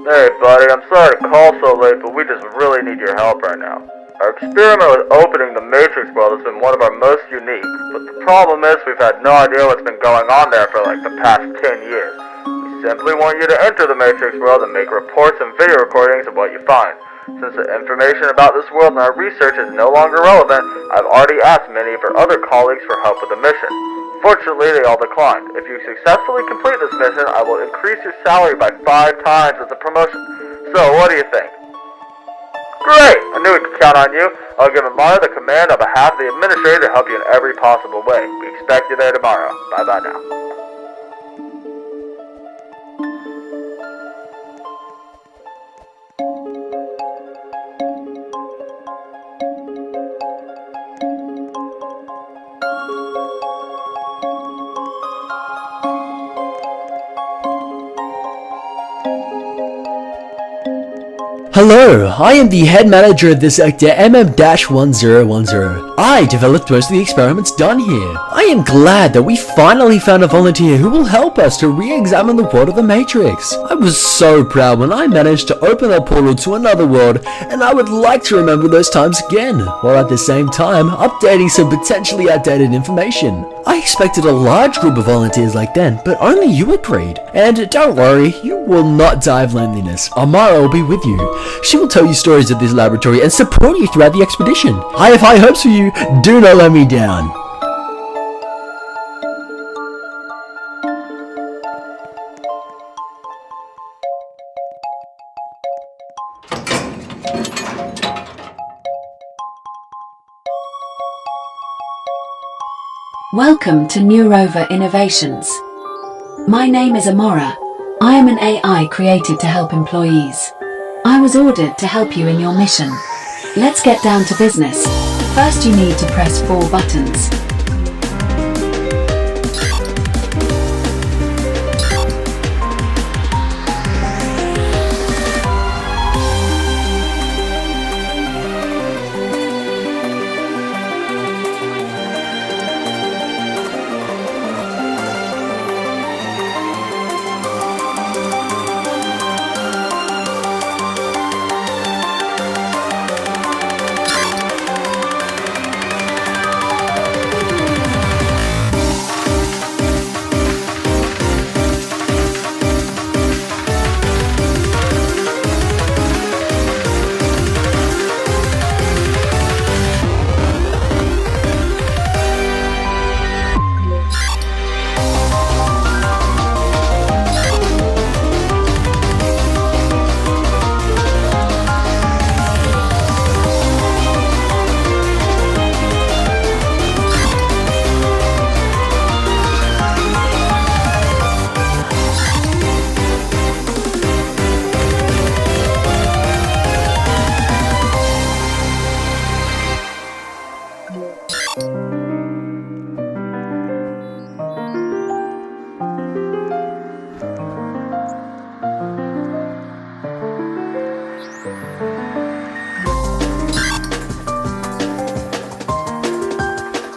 Hey buddy, I'm sorry to call so late, but we just really need your help right now. Our experiment with opening the Matrix world has been one of our most unique, but the problem is we've had no idea what's been going on there for like the past 10 years. We simply want you to enter the Matrix world and make reports and video recordings of what you find. Since the information about this world in our research is no longer relevant, I've already asked many of our other colleagues for help with the mission. Fortunately, they all declined. If you successfully complete this mission, I will increase your salary by 5 times as a promotion. So, what do you think? Great! I knew we could count on you. I'll give Amara the command on behalf of the administrator to help you in every possible way. We expect you there tomorrow. Bye-bye now. Hello, I am the head manager of this sector MM-1010. I developed most of the experiments done here. I am glad that we finally found a volunteer who will help us to re-examine the world of the Matrix. I was so proud when I managed to open a portal to another world, and I would like to remember those times again, while at the same time updating some potentially outdated information. I expected a large group of volunteers like then, but only you agreed. And don't worry, you will not die of loneliness. Amara will be with you. She will tell you stories of this laboratory and support you throughout the expedition. I have high hopes for you. Do not let me down. Welcome to New Rover Innovations. My name is Amora. I am an AI created to help employees. I was ordered to help you in your mission. Let's get down to business. First you need to press 4 buttons.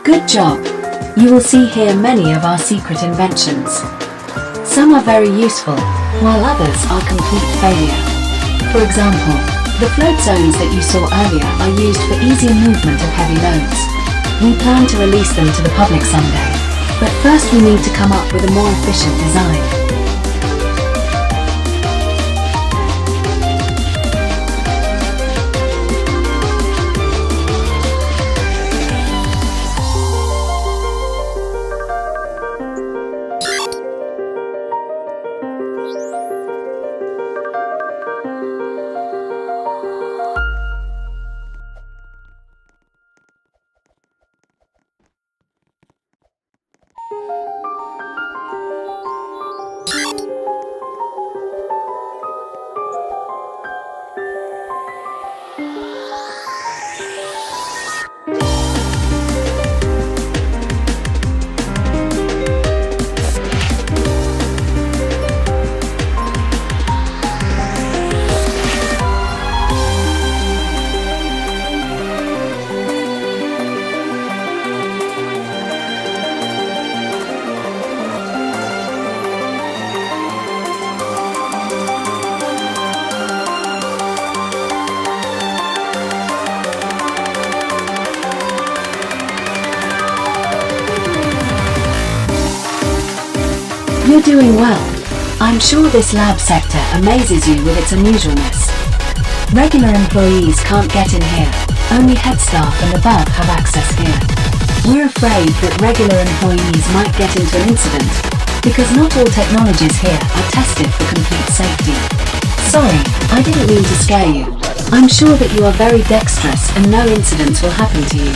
Good job! You will see here many of our secret inventions. Some are very useful, while others are complete failure. For example, the float zones that you saw earlier are used for easier movement of heavy loads. We plan to release them to the public someday, but first we need to come up with a more efficient design. You're doing well. I'm sure this lab sector amazes you with its unusualness. Regular employees can't get in here. Only head staff and above have access here. We're afraid that regular employees might get into an incident, because not all technologies here are tested for complete safety. Sorry, I didn't mean to scare you. I'm sure that you are very dexterous and no incidents will happen to you.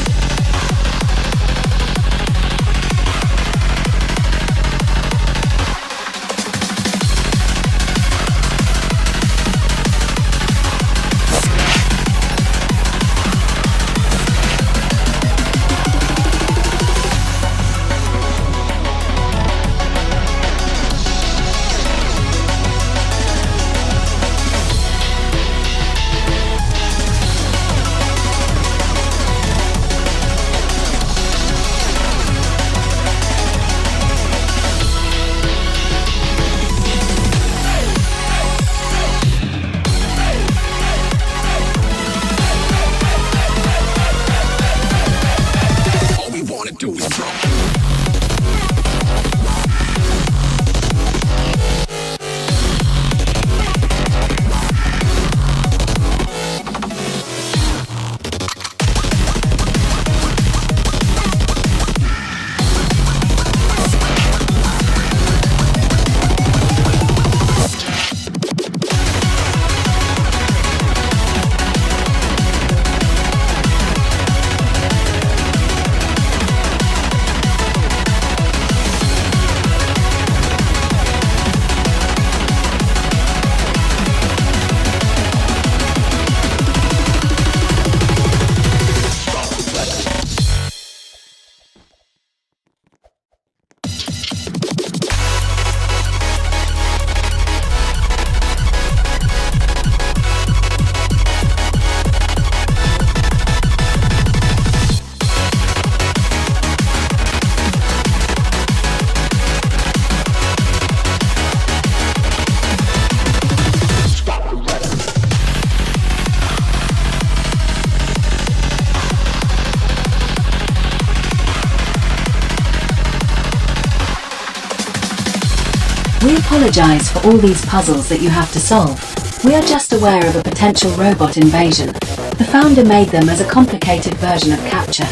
We apologize for all these puzzles that you have to solve. We are just aware of a potential robot invasion. The founder made them as a complicated version of capture.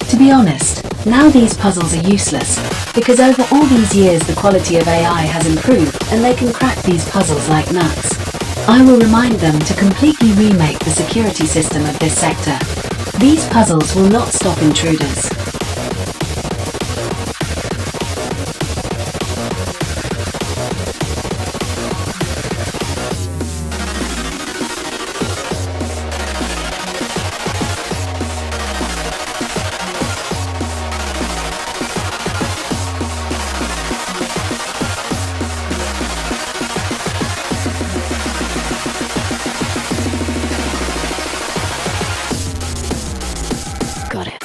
To be honest, now these puzzles are useless, because over all these years the quality of AI has improved and they can crack these puzzles like nuts. I will remind them to completely remake the security system of this sector. These puzzles will not stop intruders. Got it.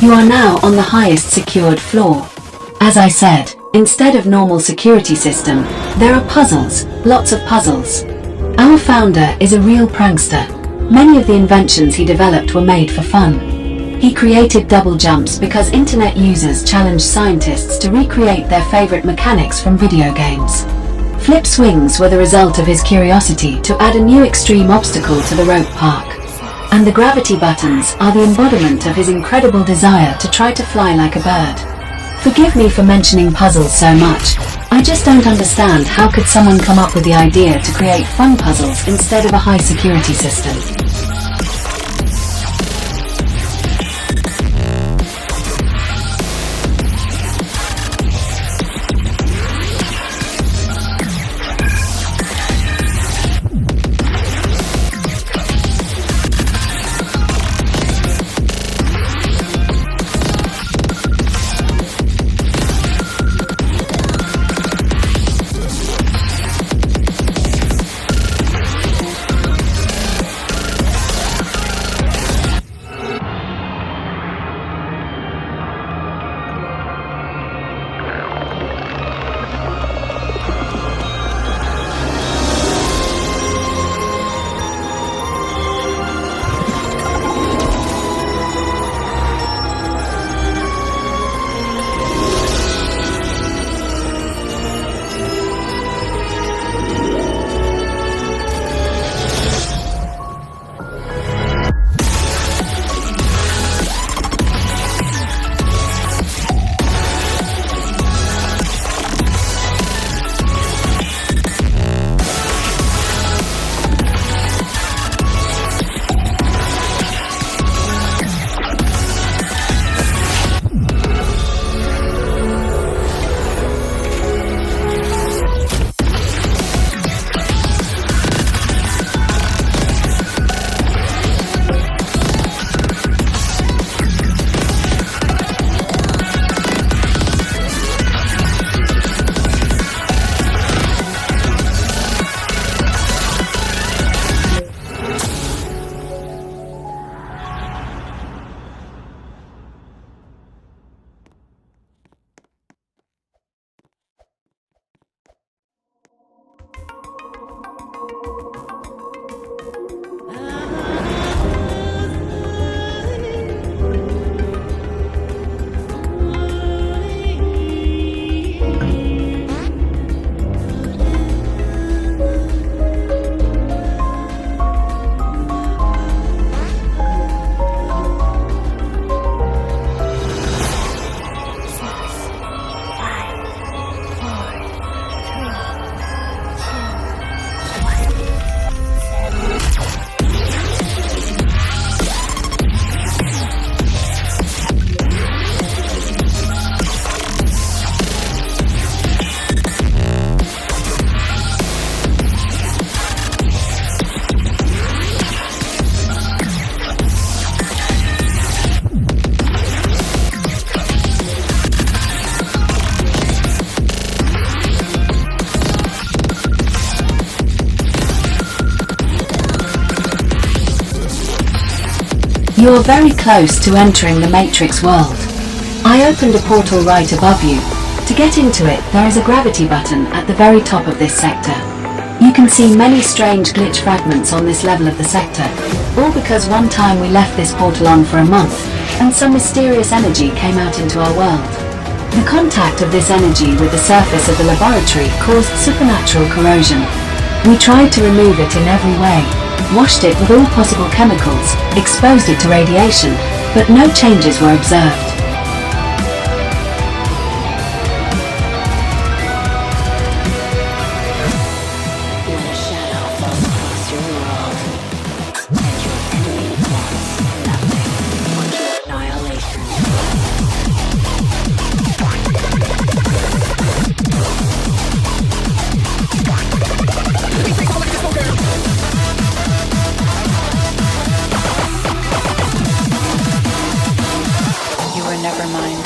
You are now on the highest secured floor. As I said, instead of normal security system, there are puzzles, lots of puzzles. Our founder is a real prankster. Many of the inventions he developed were made for fun. He created double jumps because internet users challenged scientists to recreate their favorite mechanics from video games. Flip swings were the result of his curiosity to add a new extreme obstacle to the rope park. And the gravity buttons are the embodiment of his incredible desire to try to fly like a bird. Forgive me for mentioning puzzles so much. I just don't understand how could someone come up with the idea to create fun puzzles instead of a high security system. You are very close to entering the Matrix world. I opened a portal right above you. To get into it, there is a gravity button at the very top of this sector. You can see many strange glitch fragments on this level of the sector, all because one time we left this portal on for a month, and some mysterious energy came out into our world. The contact of this energy with the surface of the laboratory caused supernatural corrosion. We tried to remove it in every way, washed it with all possible chemicals, exposed it to radiation, but no changes were observed. Never mind.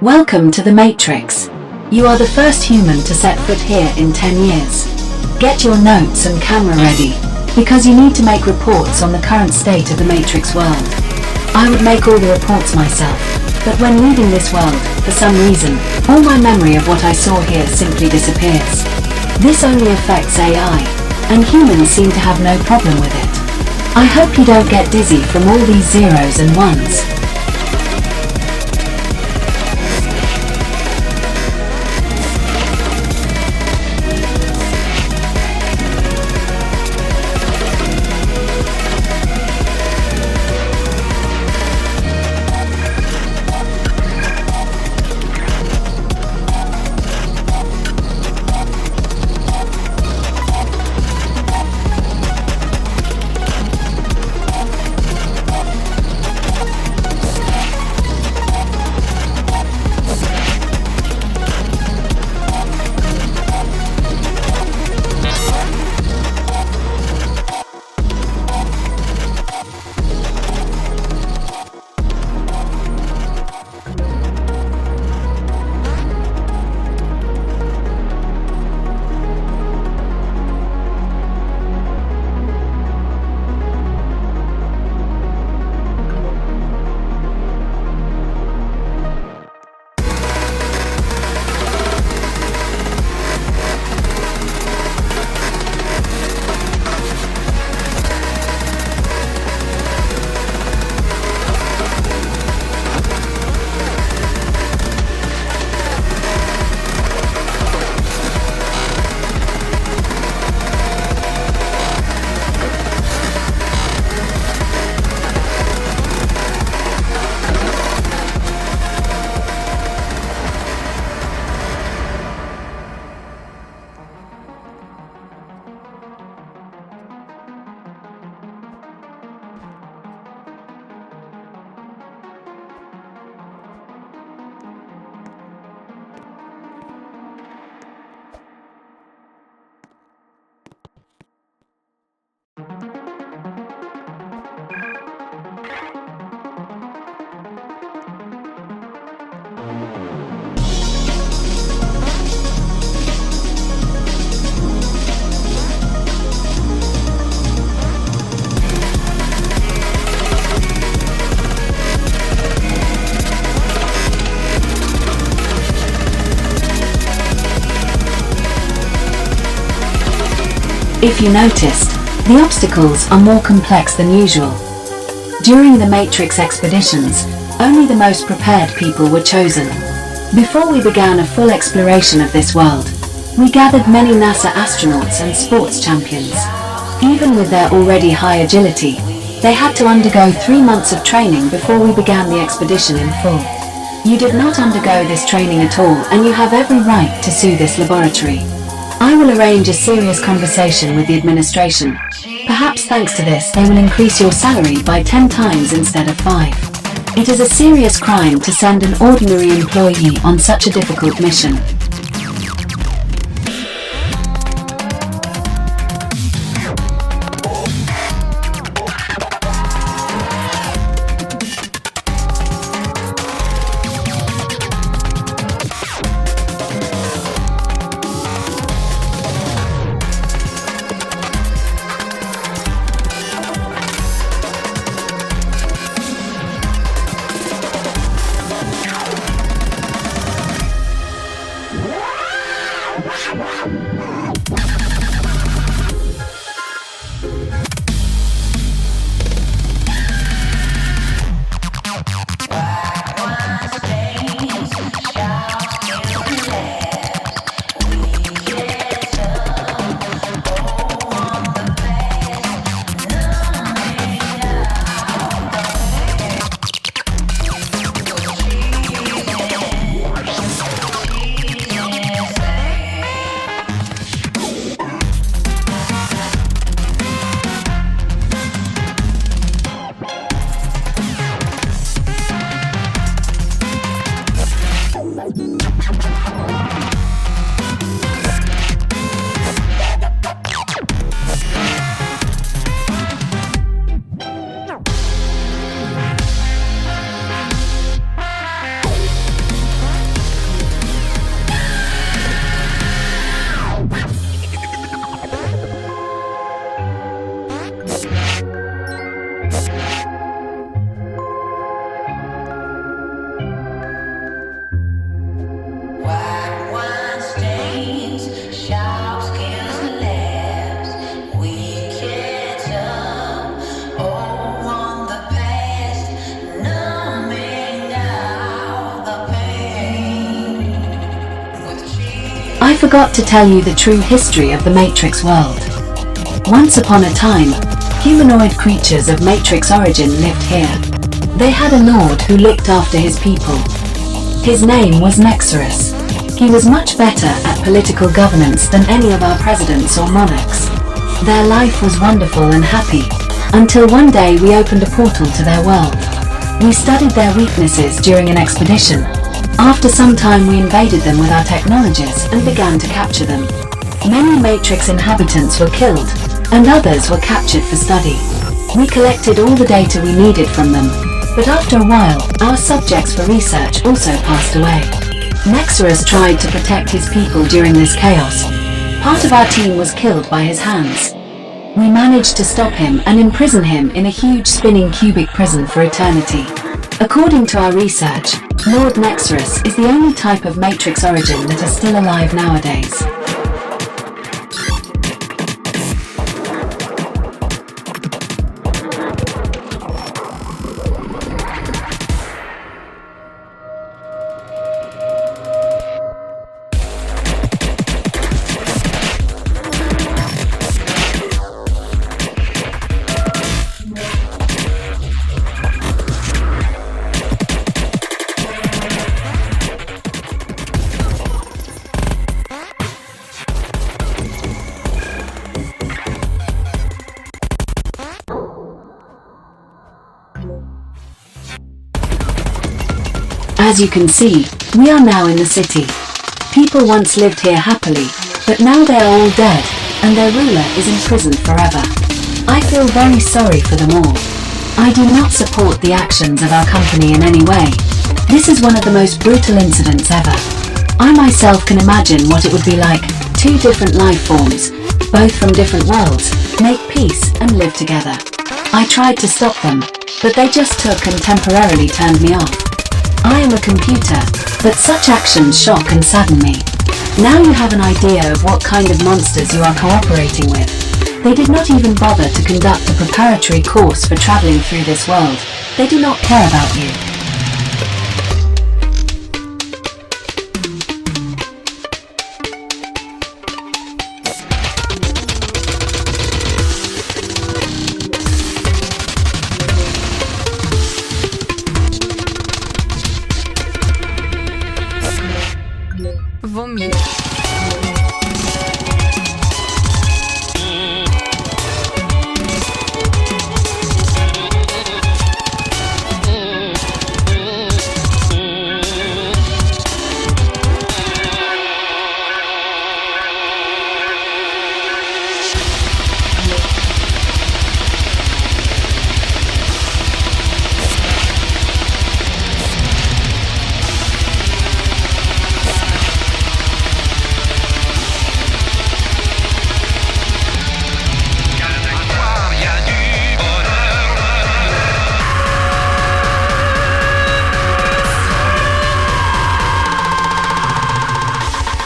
Welcome to the Matrix. You are the first human to set foot here in 10 years. Get your notes and camera ready, because you need to make reports on the current state of the Matrix world. I would make all the reports myself, but when leaving this world, for some reason, all my memory of what I saw here simply disappears. This only affects AI, and humans seem to have no problem with it. I hope you don't get dizzy from all these zeros and ones. If you noticed, the obstacles are more complex than usual. During the Matrix expeditions, only the most prepared people were chosen. Before we began a full exploration of this world, we gathered many NASA astronauts and sports champions. Even with their already high agility, they had to undergo 3 months of training before we began the expedition in full. You did not undergo this training at all, and you have every right to sue this laboratory. I will arrange a serious conversation with the administration. Perhaps thanks to this they will increase your salary by 10 times instead of 5. It is a serious crime to send an ordinary employee on such a difficult mission. forgot to tell you the true history of the Matrix world. Once upon a time, humanoid creatures of Matrix origin lived here. They had a lord who looked after his people. His name was Nexus. He was much better at political governance than any of our presidents or monarchs. Their life was wonderful and happy, until one day we opened a portal to their world. We studied their weaknesses during an expedition. After some time we invaded them with our technologies and began to capture them. Many Matrix inhabitants were killed, and others were captured for study. We collected all the data we needed from them, but after a while, our subjects for research also passed away. Nexus tried to protect his people during this chaos. Part of our team was killed by his hands. We managed to stop him and imprison him in a huge spinning cubic prison for eternity. According to our research, Lord Nexus is the only type of Matrix origin that is still alive nowadays. As you can see, we are now in the city. People once lived here happily, but now they are all dead, and their ruler is imprisoned forever. I feel very sorry for them all. I do not support the actions of our company in any way. This is one of the most brutal incidents ever. I myself can imagine what it would be like, two different life forms, both from different worlds, make peace and live together. I tried to stop them, but they just took and temporarily turned me off. I am a computer, but such actions shock and sadden me. Now you have an idea of what kind of monsters you are cooperating with. They did not even bother to conduct a preparatory course for traveling through this world. They do not care about you. Vomite.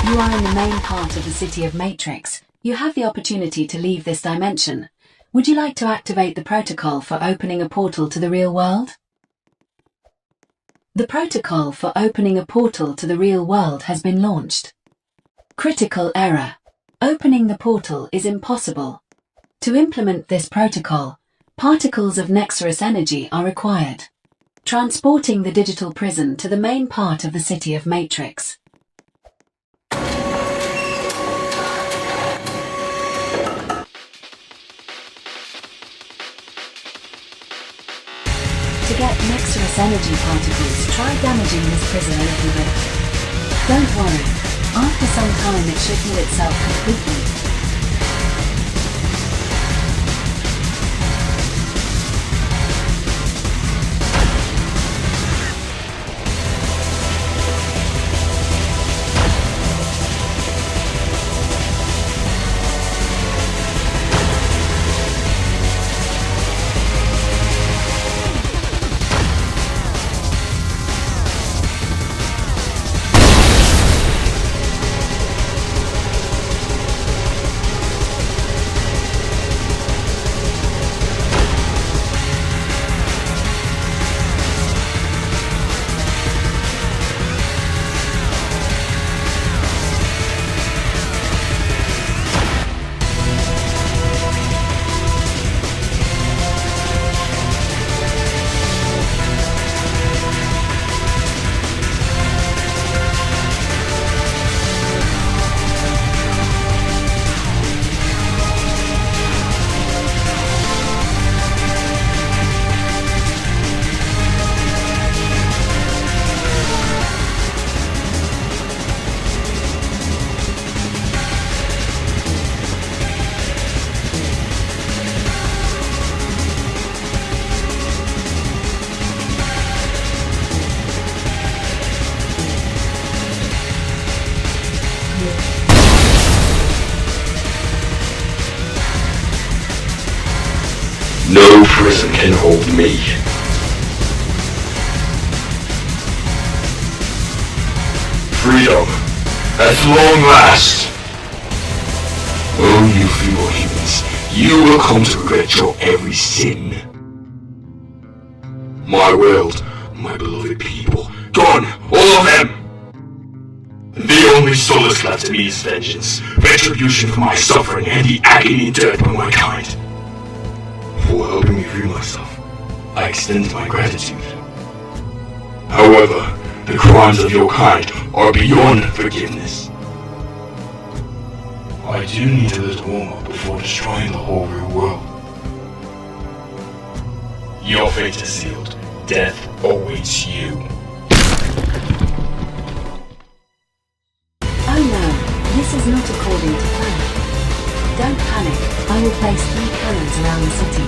You are in the main part of the city of Matrix. You have the opportunity to leave this dimension. Would you like to activate the protocol for opening a portal to the real world? The protocol for opening a portal to the real world has been launched. Critical error. Opening the portal is impossible. To implement this protocol, particles of Nexus energy are required, transporting the digital prison to the main part of the city of Matrix. To get Nexus energy particles, try damaging this prison a little bit. Don't worry, after some time it should heal itself completely. prison can hold me. Freedom, at long last. Oh, you feeble humans, you will come to regret your every sin. My world, my beloved people, gone, all of them! The only solace left to me is vengeance, retribution for my suffering and the agony endured by my kind. For helping me free myself, I extend my gratitude. However, the crimes of your kind are beyond forgiveness. I do need a little warm-up before destroying the whole real world. Your fate is sealed. Death awaits you. Oh no, this is not according to plan. Don't panic, I will place 3 cannons around the city.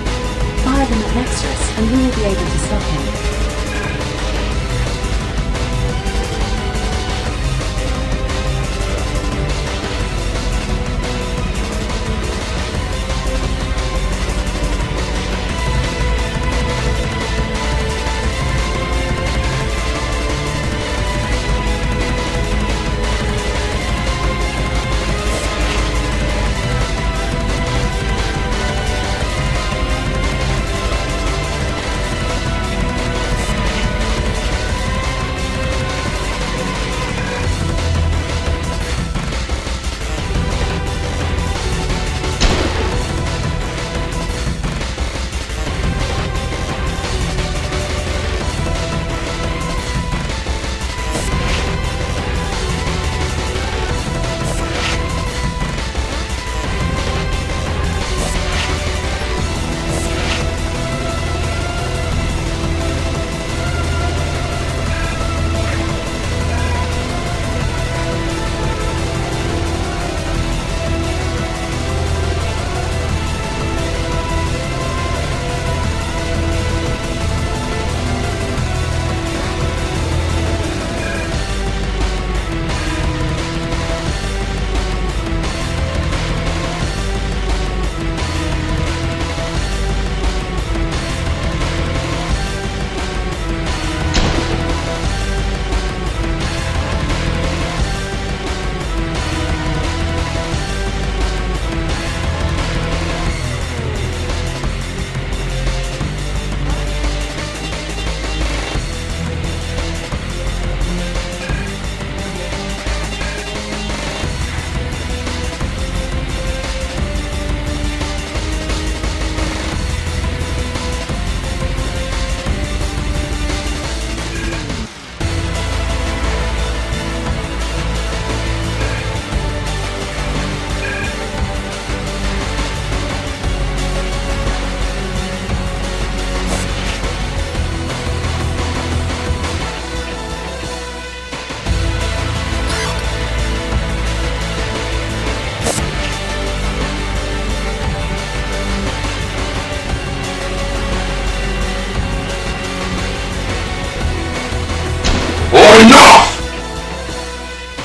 Fire them at Nexus and we will be able to stop him.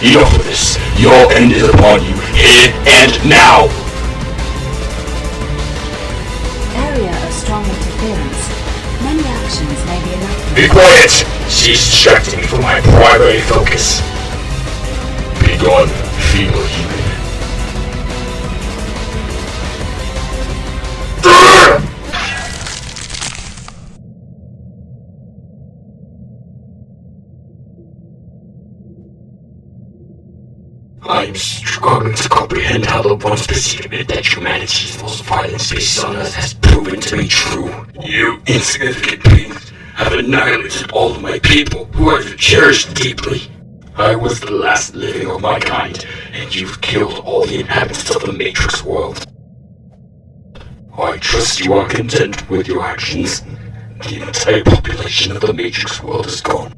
Enough of this. Your end is upon you, here and now. Area of strong interference. Many actions may be enough. Be quiet! Cease distracting me from my primary focus. Be gone, feeble human. I'm struggling to comprehend how the once perceived myth that humanity's most violent space on Earth has proven to be true. You insignificant beings have annihilated all of my people, who I've cherished deeply. I was the last living of my kind, and you've killed all the inhabitants of the Matrix world. I trust you are content with your actions. The entire population of the Matrix world is gone.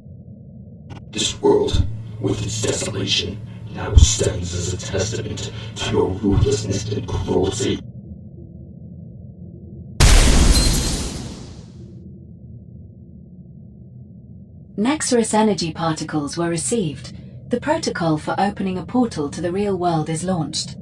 This world, with its desolation, now stands as a testament to your ruthlessness and cruelty. Nexus energy particles were received. The protocol for opening a portal to the real world is launched.